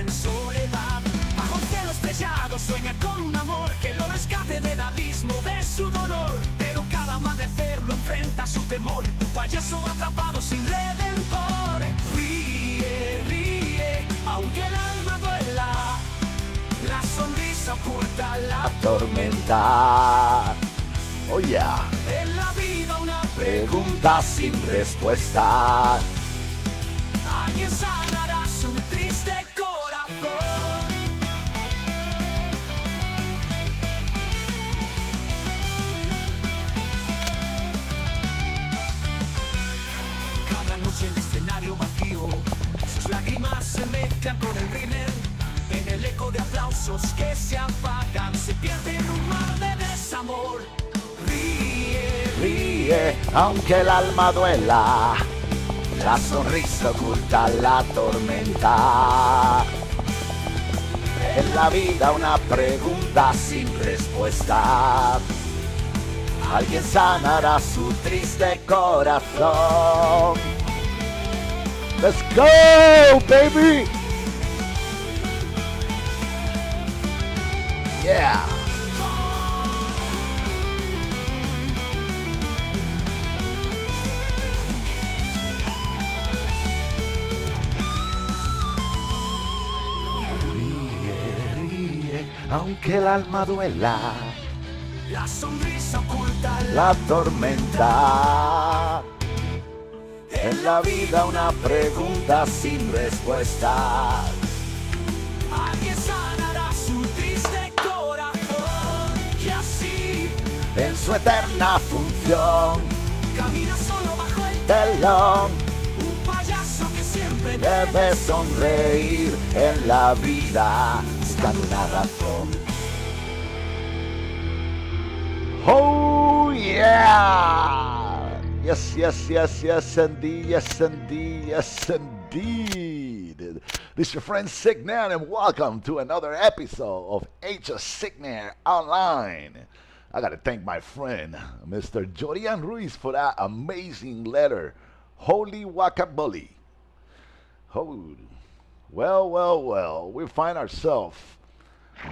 en soledad. Bajo el cielo estrellado sueña con un amor que lo rescate del abismo de su dolor. Pero cada amanecer lo enfrenta a su temor, un payaso atrapado sin redentor. Ríe, ríe, aunque el alma duela, la sonrisa oculta la tormenta. Oh yeah. En la vida una Pregunta sin respuesta. Alguien sanará su triste corazón. Cada noche el escenario vacío, sus lágrimas se mezclan con el rímel. En el eco de aplausos que se apagan, se pierde en un mar de desamor. Ríe, Ríe, aunque el alma duela, la sonrisa oculta la tormenta. En la vida una pregunta sin respuesta. Alguien sanará su triste corazón. Let's go, baby. Yeah. Aunque el alma duela, la sonrisa oculta la tormenta. En la vida una pregunta sin respuesta. Alguien sanará su triste corazón. Y así, En su eterna función, camina solo bajo el telón, un payaso que siempre debe sonreír en la vida, buscando una razón. Oh yeah! Yes, yes, yes, yes indeed, yes indeed, yes indeed. This is your friend Cignare and welcome to another episode of Age of Cignare Online. I gotta thank my friend, Mr. Jorian Ruiz, for that amazing letter. Holy guacamole. Oh, well, well, well. We find ourselves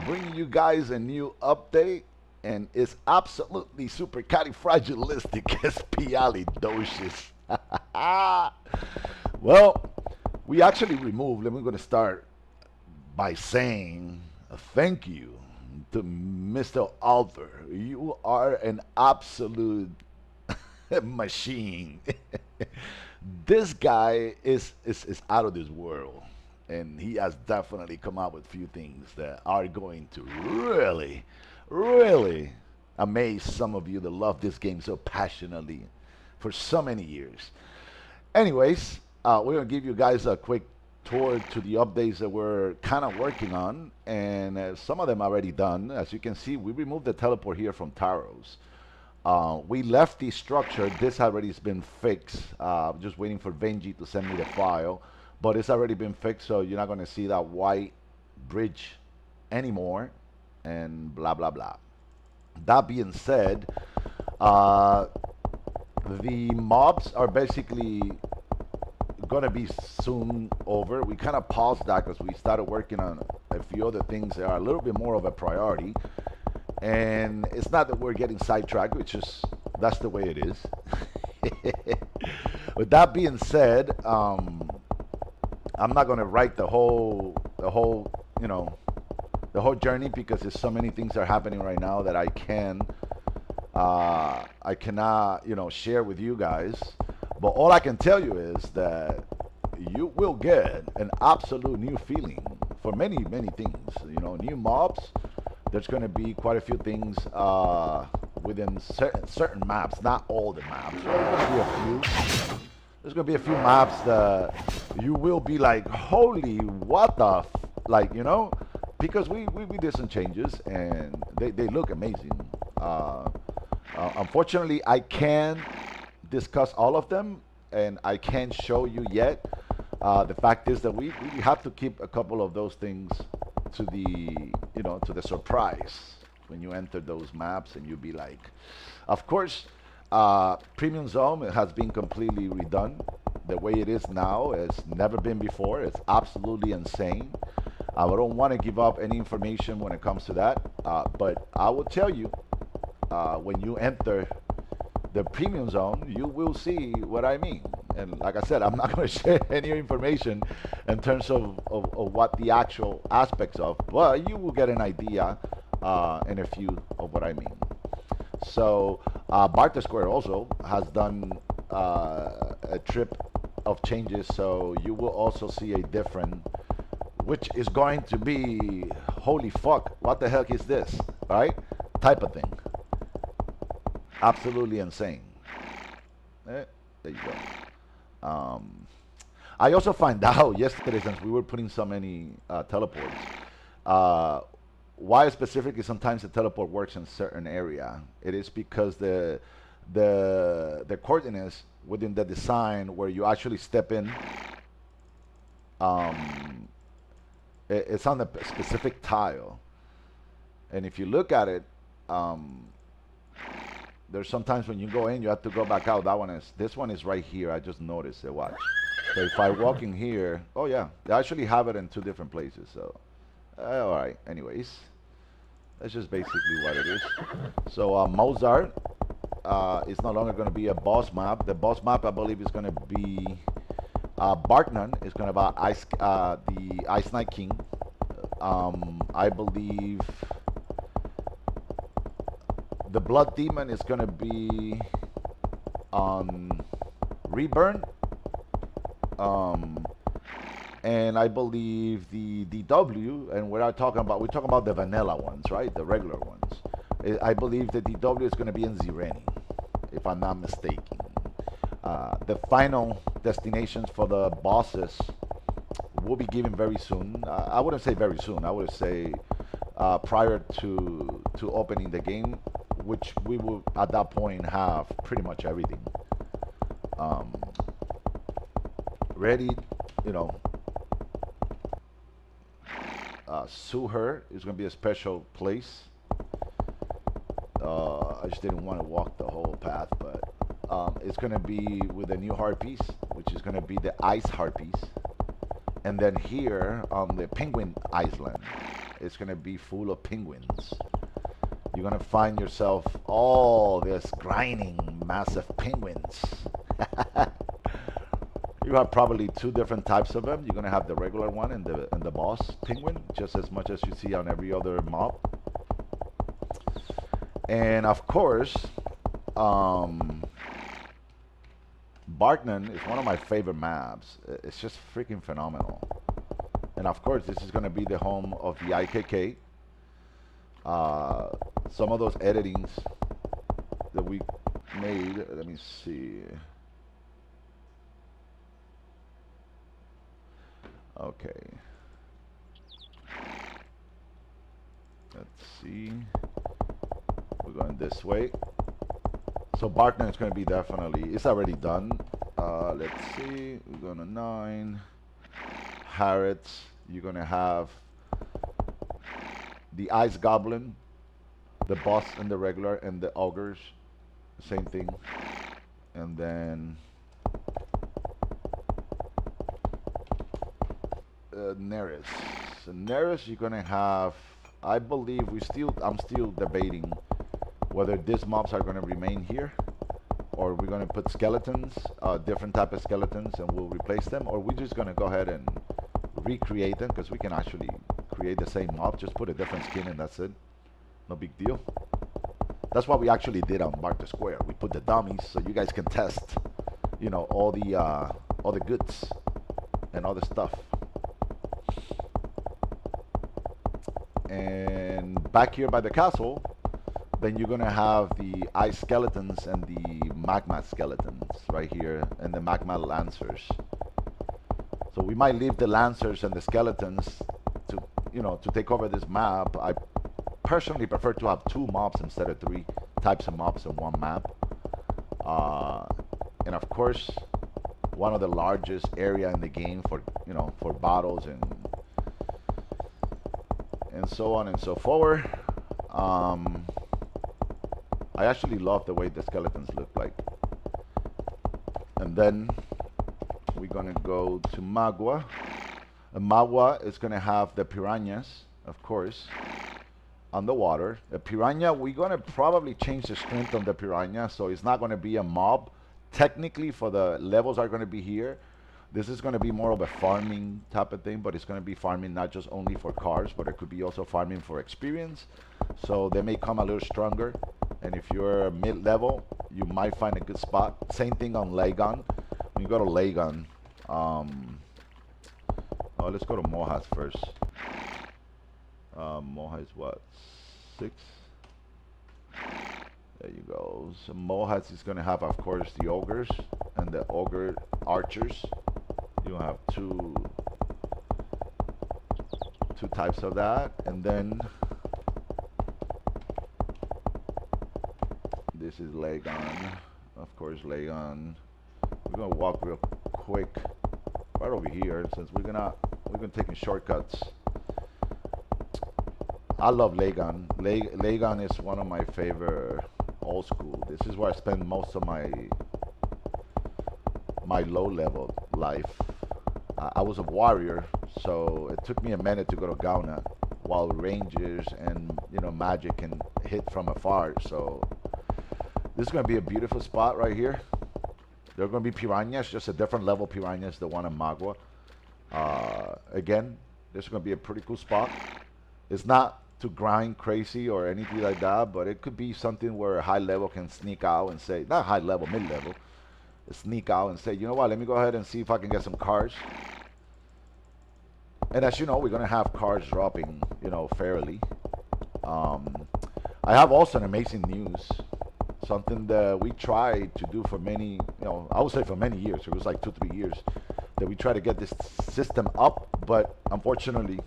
bringing you guys a new update, and it's absolutely supercalifragilisticexpialidocious. Well, we actually removed, and we're going to start by saying thank you to Mr. Alter. You are an absolute machine. This guy is out of this world, and he has definitely come up with a few things that are going to really amaze some of you that love this game so passionately for so many years. Anyways, we're going to give you guys a quick tour to the updates that we're kind of working on, and some of them already done. As you can see, we removed the teleport here from Taros. We left the structure. This already has been fixed. Just waiting for Benji to send me the file, but it's already been fixed, so you're not going to see that white bridge anymore, and blah blah blah. That being said, the mobs are basically gonna be soon over. We kind of paused that because we started working on a few other things that are a little bit more of a priority. And it's not that we're getting sidetracked, which is, that's the way it is. With that being said, I'm not gonna write the whole journey, because there's so many things that are happening right now that I cannot, share with you guys. But all I can tell you is that you will get an absolute new feeling for many, many things. New mobs. There's going to be quite a few things within certain maps, not all the maps. There's going to be a few maps that you will be like, holy, what the, because we did some changes and they look amazing. Unfortunately, I can't discuss all of them, and I can't show you yet. The fact is that we have to keep a couple of those things to the to the surprise when you enter those maps, and you'll be like, of course, Premium Zone has been completely redone. The way it is now has never been before. It's absolutely insane. I don't want to give up any information when it comes to that, but I will tell you, when you enter the premium zone, you will see what I mean. And like I said, I'm not going to share any information in terms of what the actual aspects of, but you will get an idea in a few of what I mean. So Barter Square also has done a trip of changes, so you will also see a different, which is going to be, holy fuck, what the heck is this, right? Type of thing. Absolutely insane. There you go. I also find out yesterday, since we were putting so many teleports, why specifically sometimes the teleport works in certain area. It is because the coordinates within the design where you actually step in, it's on a specific tile, and if you look at it, there's sometimes when you go in, you have to go back out. This one is right here. I just noticed it. Watch. So if I walk in here, oh yeah, they actually have it in two different places. So, all right. Anyways, that's just basically what it is. So Mozart is no longer going to be a boss map. The boss map, I believe, is going to be Bartnan. Is going to be the Ice Knight King. I believe the Blood Demon is going to be on Reburn. And I believe the DW, and we're talking about the vanilla ones, right? The regular ones. I believe the DW is going to be in Zireni, if I'm not mistaken. The final destinations for the bosses will be given very soon. I wouldn't say very soon. I would say prior to opening the game, which we will at that point have pretty much everything ready. You know, Suher is going to be a special place. I just didn't want to walk the whole path, but it's going to be with a new harpies, which is going to be the ice harpies. And then here on the penguin island, it's going to be full of penguins. You're going to find yourself all this grinding massive penguins. You have probably two different types of them. You're going to have the regular one and the boss penguin, just as much as you see on every other mob. And of course, Bartnan is one of my favorite maps. It's just freaking phenomenal. And of course, this is going to be the home of the IKK. Some of those editings that we made, let me see. Okay. Let's see. We're going this way. So Bartnan is going to be definitely, it's already done. Let's see. We're going to 9. Harrods. You're going to have the Ice Goblin, the boss and the regular, and the ogres. Same thing. And then Neris. So Neris, you're gonna have, I believe I'm still debating whether these mobs are gonna remain here, or we're gonna put skeletons, different type of skeletons, and we'll replace them, or we're just gonna go ahead and recreate them, because we can actually create the same mob, just put a different skin and that's it. No big deal. That's what we actually did on Barter Square. We put the dummies so you guys can test, you know, all the goods and all the stuff. And back here by the castle, then you're gonna have the ice skeletons and the magma skeletons right here, and the magma lancers. So we might leave the lancers and the skeletons to, you know, to take over this map. I personally prefer to have 2 mobs instead of 3 types of mobs in one map. And of course, one of the largest area in the game for, you know, for battles and so on and so forth. I actually love the way the skeletons look like. And then we're gonna go to Magua. Magua is going to have the piranhas, of course, on the water. The piranha, we're going to probably change the strength on the piranha, so it's not going to be a mob. Technically, for the levels are going to be here. This is going to be more of a farming type of thing, but it's going to be farming not just only for cars, but it could be also farming for experience. So they may come a little stronger. And if you're mid-level, you might find a good spot. Same thing on Lagon. When you go to Lagon, oh, let's go to Mojas first. Mojas is what? 6? There you go. So Mojas is going to have, of course, the ogres and the ogre archers. You have two types of that, and then this is Lagon. Of course, Lagon. We're gonna walk real quick right over here since we're gonna taking shortcuts. I love Lagon. Lagon is one of my favorite old school. This is where I spend most of my low level life. I was a warrior, so it took me a minute to go to Gauna, while rangers and magic can hit from afar. So this is going to be a beautiful spot right here. There are going to be piranhas, just a different level piranhas, the one in Magua. Again, this is going to be a pretty cool spot. It's not to grind crazy or anything like that, but it could be something where high level can sneak out and say, not high level, mid level, sneak out and say, you know what, let me go ahead and see if I can get some cars. And as you know, we're going to have cars dropping, fairly. I have also an amazing news. Something that we tried to do for many, I would say for many years. It was like 2-3 years that we tried to get this system up, but unfortunately,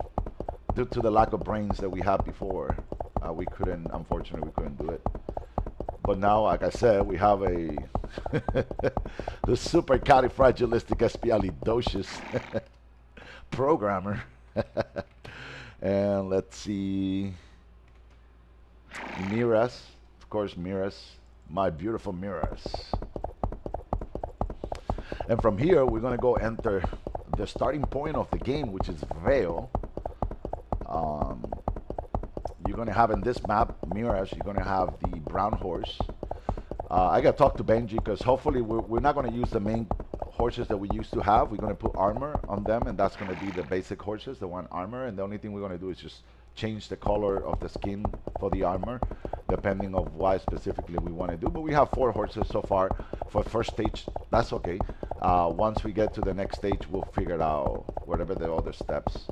due to the lack of brains that we had before, unfortunately, we couldn't do it. But now, like I said, we have the supercalifragilisticexpialidocious programmer. And let's see, Miras, of course, Miras, my beautiful Miras. And from here, we're going to go enter the starting point of the game, which is Vale. You're going to have in this map, Miras, you're going to have the brown horse. I got to talk to Benji because hopefully we're not going to use the main horses that we used to have. We're going to put armor on them, and that's going to be the basic horses, the one armor. And the only thing we're going to do is just change the color of the skin for the armor, depending on what specifically we want to do. But we have 4 horses so far for first stage. That's okay. Once we get to the next stage, we'll figure it out, whatever the other steps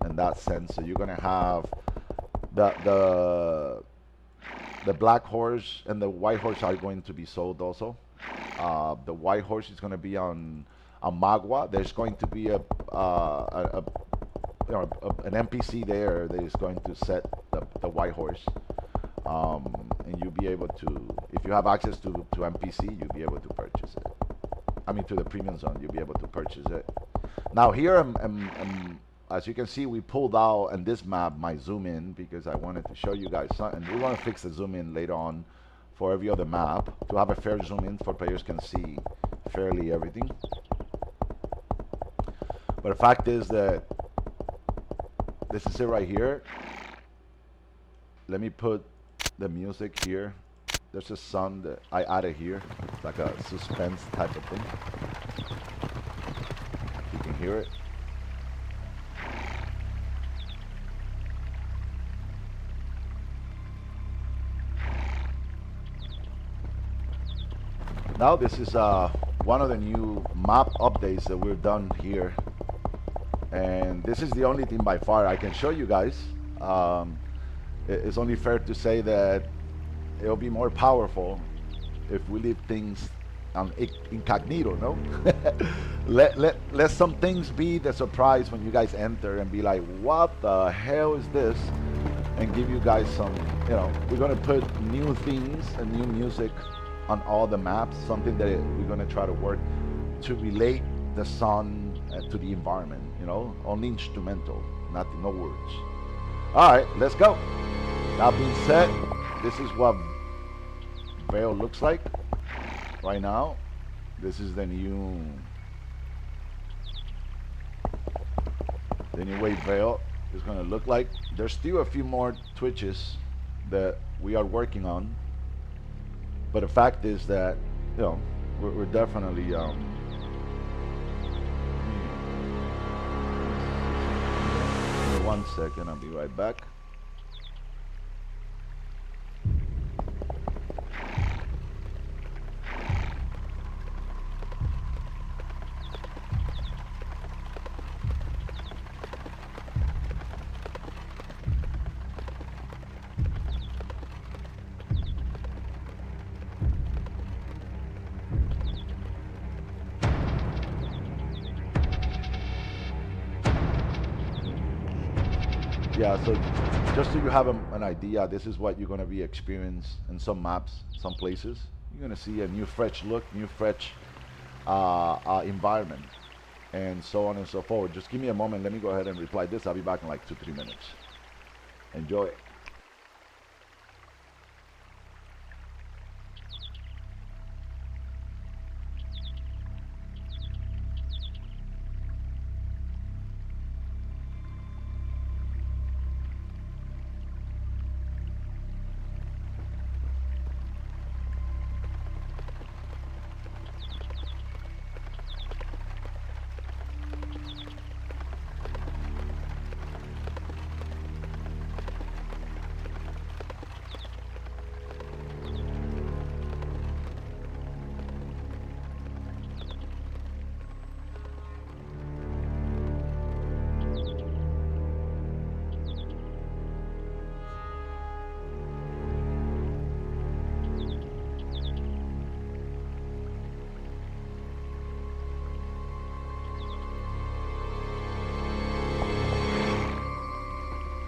in that sense. So you're going to have the black horse and the white horse are going to be sold also. The white horse is going to be on Magua. There's going to be an NPC there that is going to set the white horse, and you'll be able to, if you have access to NPC, you'll be able to purchase it. I mean, to the premium zone, you'll be able to purchase it. Now here, as you can see, we pulled out in this map my zoom in because I wanted to show you guys something. We want to fix the zoom in later on for every other map to have a fair zoom in for players can see fairly everything. But the fact is that this is it right here. Let me put the music here. There's a sound that I added here. It's like a suspense type of thing. You can hear it. Now this is one of the new map updates that we've done here, and this is the only thing by far I can show you guys. It's only fair to say that it'll be more powerful if we leave things incognito, no? let some things be the surprise when you guys enter and be like, what the hell is this? And give you guys some, we're gonna put new things and new music on all the maps, something that we're going to try to work to relate the song to the environment, only instrumental, nothing, no words. All right, let's go. That being said, this is what Vale looks like right now. This is the new the new wave veil is going to look like. There's still a few more twitches that we are working on, but the fact is that, you know, we're definitely give me 1 second, I'll be right back. Yeah, so just so you have an idea, this is what you're going to be experiencing in some maps, some places. You're going to see a new fresh look, new fresh environment, and so on and so forth. Just give me a moment. Let me go ahead and reply this. I'll be back in like 2-3 minutes. Enjoy.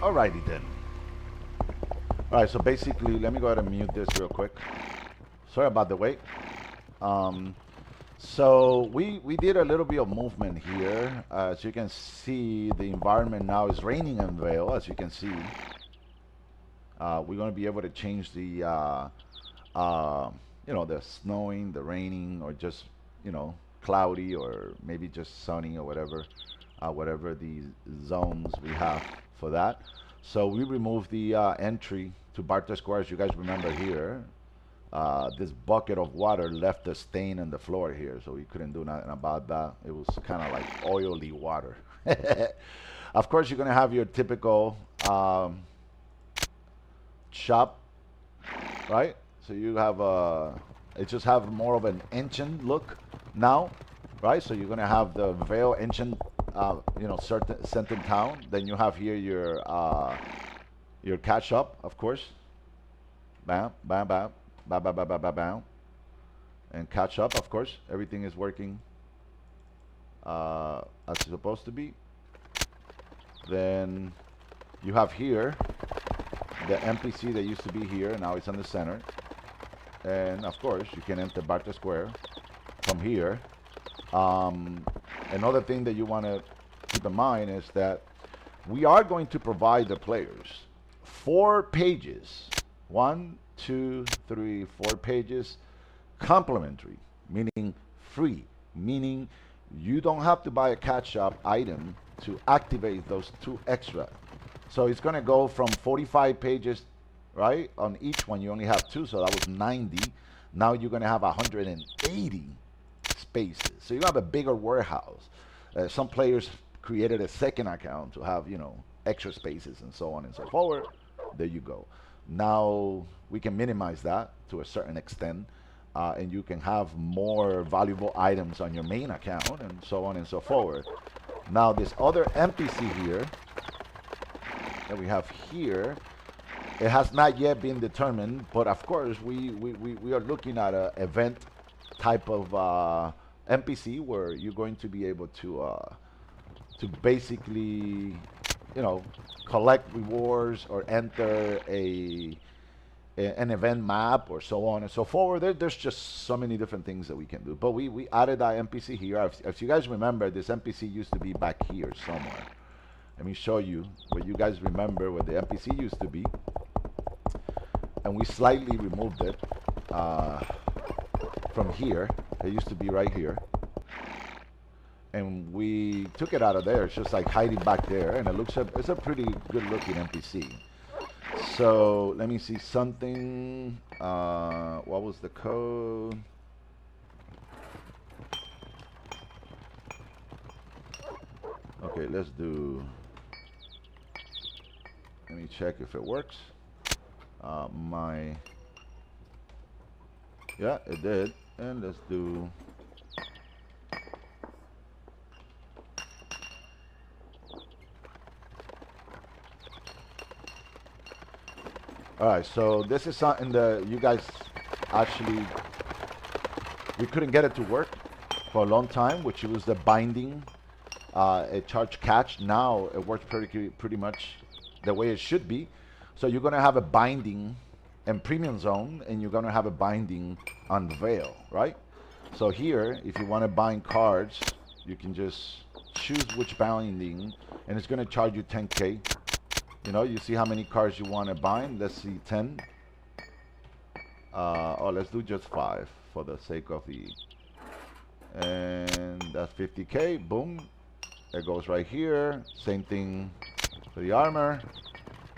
Alrighty then. Alright, so basically, let me go ahead and mute this real quick. Sorry about the wait. So we did a little bit of movement here. As you can see, the environment now is raining in Vale, as you can see. We're going to be able to change the, you know, the snowing, the raining, or just, you know, cloudy, or maybe just sunny, or whatever, whatever the zones we have for that. So we removed the entry to Barter Square. As you guys remember here, this bucket of water left a stain in the floor here, so we couldn't do nothing about that. It was kind of like oily water. Of course, you're gonna have your typical shop, right? So you have it just have more of an ancient look now, right? So you're gonna have the Vale ancient, you know, certain center town. Then you have here your catch up, of course. Bam, bam, bam, bam, bam, bam, bam, bam, bam, and catch up. Of course, everything is working as it's supposed to be. Then you have here the NPC that used to be here. Now it's in the center, and of course you can enter Barter Square from here. Another thing that you want to keep in mind is that we are going to provide the players 4 pages, 1, 2, 3, 4 pages, complimentary, meaning free, meaning you don't have to buy a catch-up item to activate those 2 extra. So it's going to go from 45 pages, right? On each one, you only have 2, so that was 90. Now you're going to have 180 spaces. So you have a bigger warehouse. Some players created a second account to have, you know, extra spaces and so on and so forward. There you go. Now we can minimize that to a certain extent, and you can have more valuable items on your main account and so on and so forward. Now this other NPC here that we have here, it has not yet been determined, but of course we are looking at an event type of NPC where you're going to be able to basically, you know, collect rewards or enter an event map or so on and so forward. There's just so many different things that we can do. But we added that NPC here. If you guys remember, this NPC used to be back here somewhere. Let me show you what you guys remember where the NPC used to be. And we slightly removed it from here. It used to be right here. and we took it out of there. It's just like hiding back there, and it's a pretty good looking NPC. So let me see something. What was the code? Okay, let's do. Let me check if it works. Yeah, it did. And let's do. All right, so this is something that you guys actually, we couldn't get it to work for a long time, which was the binding, a charge catch. Now it works pretty much the way it should be. So you're gonna have a binding in Premium Zone, and you're gonna have a binding on Veil, right? So here, if you want to bind cards, you can just choose which binding, and it's gonna charge you 10K. You know, you see how many cards you want to bind. Let's see, 10. Oh, let's do just 5 for the sake of the. And that's 50K. Boom. It goes right here. Same thing for the armor.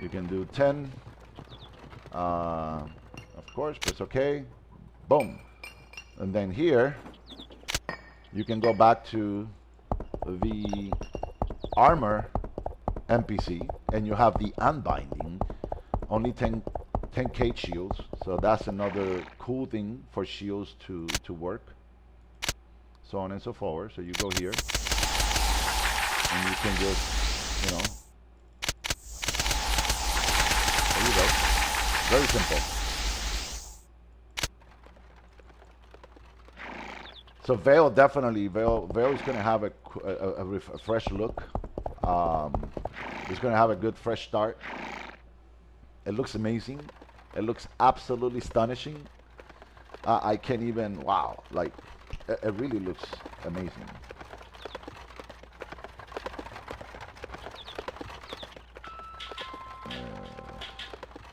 You can do 10. Of course, press OK. Boom. And then here, you can go back to the armor NPC, and you have the unbinding, only 10K shields. So that's another cool thing for shields to work. So on and so forth. So you go here, and you can just, you know, there you go. Very simple. So Veil definitely, Veil is going to have a fresh look. It's going to have a good fresh start. It looks amazing. It looks absolutely astonishing. I can't even, wow, like, it really looks amazing.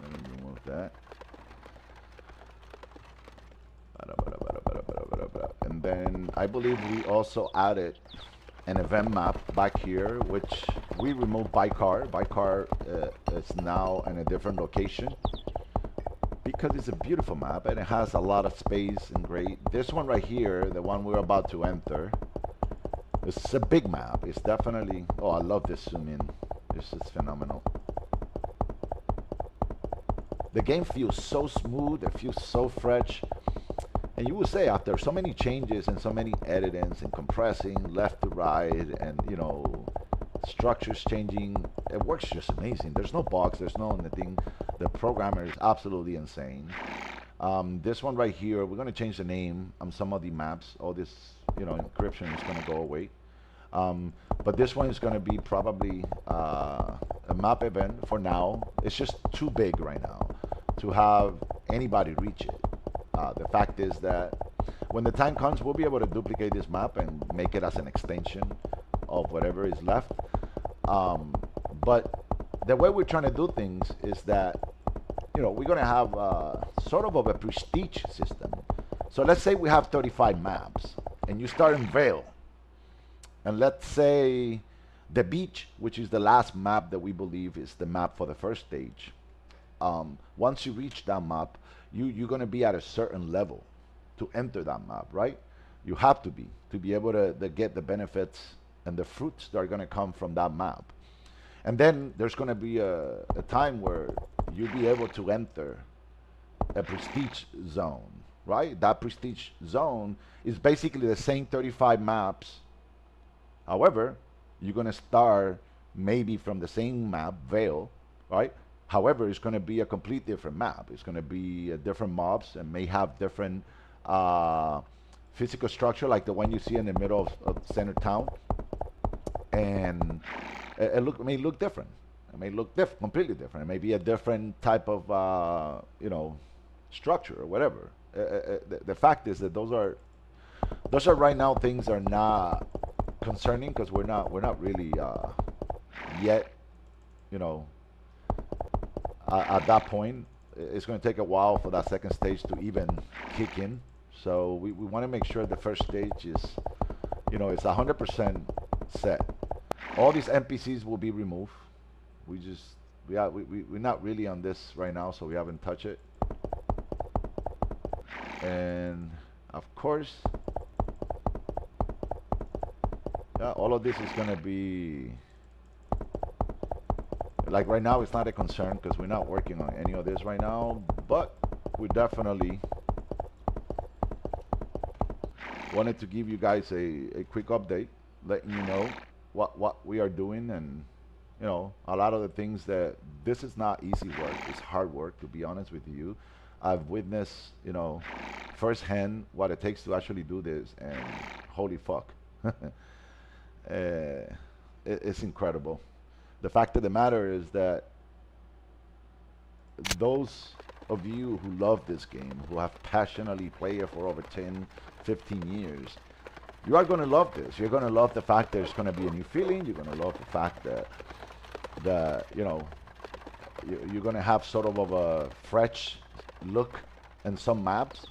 Let me remove that. And then I believe we also added an event map back here, which we removed Bicar. Bicar is now in a different location because it's a beautiful map and it has a lot of space and great. This one right here, the one we're about to enter, it's a big map. It's definitely, oh, I love this zoom in. This is phenomenal. The game feels so smooth, it feels so fresh. And you would say after so many changes and so many editings and compressing left to right and, you know, structures changing, it works just amazing. There's no bugs, there's no anything. The programmer is absolutely insane. This one right here, we're going to change the name on some of the maps. All this, you know, encryption is going to go away. But this one is going to be probably a map event for now. It's just too big right now to have anybody reach it. The fact is that when the time comes, we'll be able to duplicate this map and make it as an extension of whatever is left. But the way we're trying to do things is that, you know, we're going to have sort of a prestige system. So let's say we have 35 maps, and you start in Veil. And let's say the beach, which is the last map that we believe is the map for the first stage. Once you reach that map, you're going to be at a certain level to enter that map, right? You have to be able to get the benefits and the fruits that are going to come from that map. And then there's going to be a time where you'll be able to enter a prestige zone, right? That prestige zone is basically the same 35 maps. However, you're going to start maybe from the same map, Veil, right? However, it's going to be a complete different map. It's going to be different mobs and may have different physical structure like the one you see in the middle of center town. And it may look different. It may look completely different. It may be a different type of, you know, structure or whatever. The fact is that those are right now things are not concerning because we're not really yet, you know, at that point. It's going to take a while for that second stage to even kick in. So we want to make sure the first stage is, It's 100% set. All these NPCs will be removed. We just we're not really on this right now, so we haven't touched it. And of course, yeah, all of this is gonna be like right now. It's not a concern because we're not working on any of this right now, but we definitely wanted to give you guys a quick update, letting you know what we are doing, and a lot of the things that this is not easy work. It's hard work, to be honest with you. I've witnessed, firsthand what it takes to actually do this, and holy fuck. It's incredible. The fact of the matter is that those of you who love this game, who have passionately played it for over 10, 15 years, you are going to love this. You're going to love the fact there's going to be a new feeling. You're going to love the fact that you're going to have sort of a fresh look in some maps.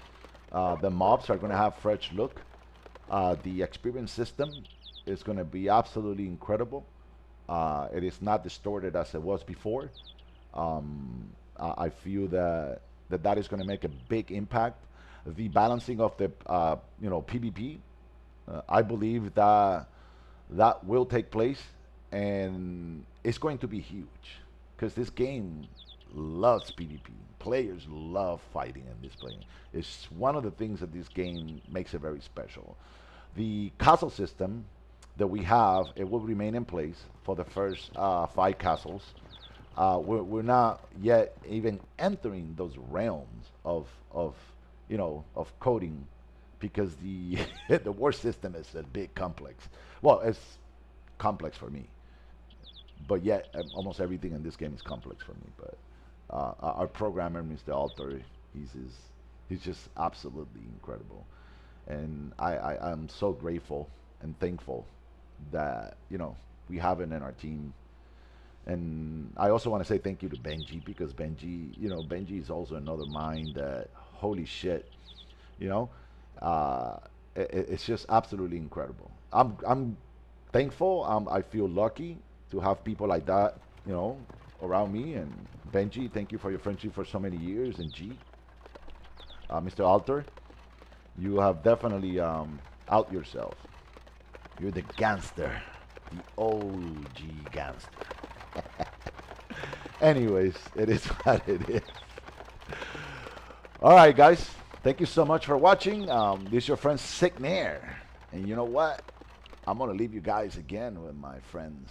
The mobs are going to have fresh look. The experience system is going to be absolutely incredible. It is not distorted as it was before. I feel that is going to make a big impact. The balancing of the PvP, I believe that will take place, and it's going to be huge because this game loves PvP. Players love fighting in this game. It's one of the things that this game makes it very special. The castle system that we have, it will remain in place for the first 5 castles. We're not yet even entering those realms of coding, because the the war system is a big complex. Well, it's complex for me, but yet almost everything in this game is complex for me. But our programmer, Mr. Alter, he's just absolutely incredible, and I'm so grateful and thankful that we have it in our team. And I also want to say thank you to Benji, because Benji is also another mind that, holy shit, it's just absolutely incredible. I'm thankful. I feel lucky to have people like that, around me. And Benji, thank you for your friendship for so many years. And Mr. Alter, you have definitely out yourself. You're the gangster, the OG gangster. Anyways, it is what it is. All right, guys. Thank you so much for watching. This is your friend Cignare. And you know what? I'm going to leave you guys again with my friends.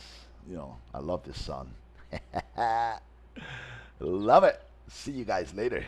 I love this song. Love it. See you guys later.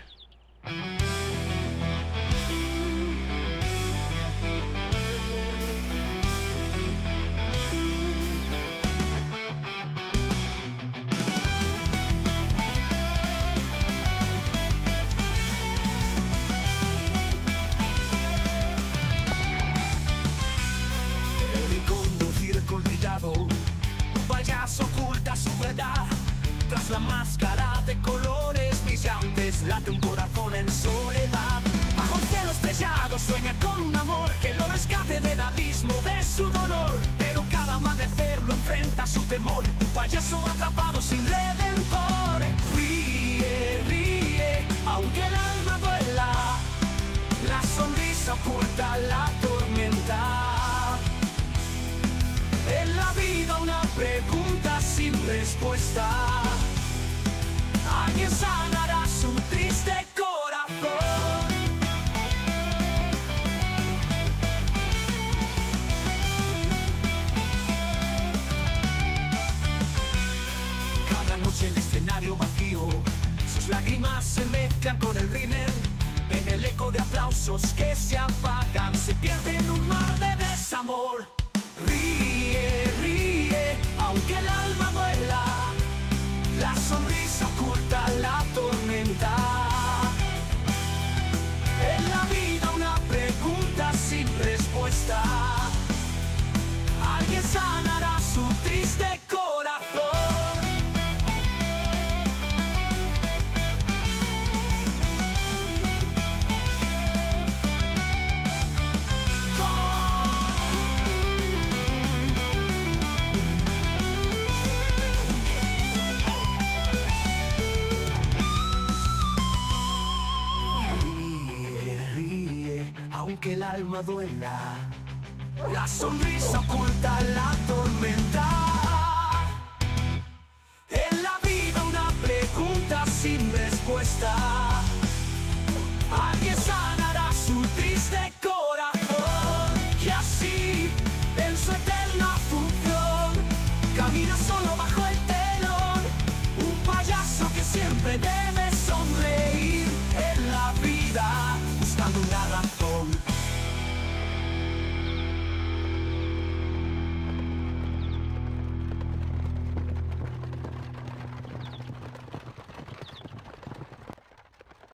Tras la máscara de colores brillantes late un corazón en soledad. Bajo el cielo estrellado sueña con un amor que lo rescate del abismo de su dolor. Pero cada amanecer lo enfrenta a su temor, un payaso atrapado sin redentor. Ríe, ríe, aunque el alma duela, la sonrisa oculta la tormenta. En la vida una pregunta sin respuesta. Alguien sanará su triste corazón. Cada noche el escenario vacío, sus lágrimas se mezclan con el rímel. En el eco de aplausos que se apagan, se pierde en un mar de desamor. Ríe, ríe, aunque el alma duela, la sonrisa oculta la tormenta. En la vida una pregunta sin respuesta. Alguien sanará su triste corazón. que el alma duela. La sonrisa oculta la tormenta. En la vida una pregunta sin respuesta. Alguien sanará su triste corazón. Y así, en su eterna función, camina solo bajo el telón. Un payaso que siempre debe sonreír en la vida, buscando una razón.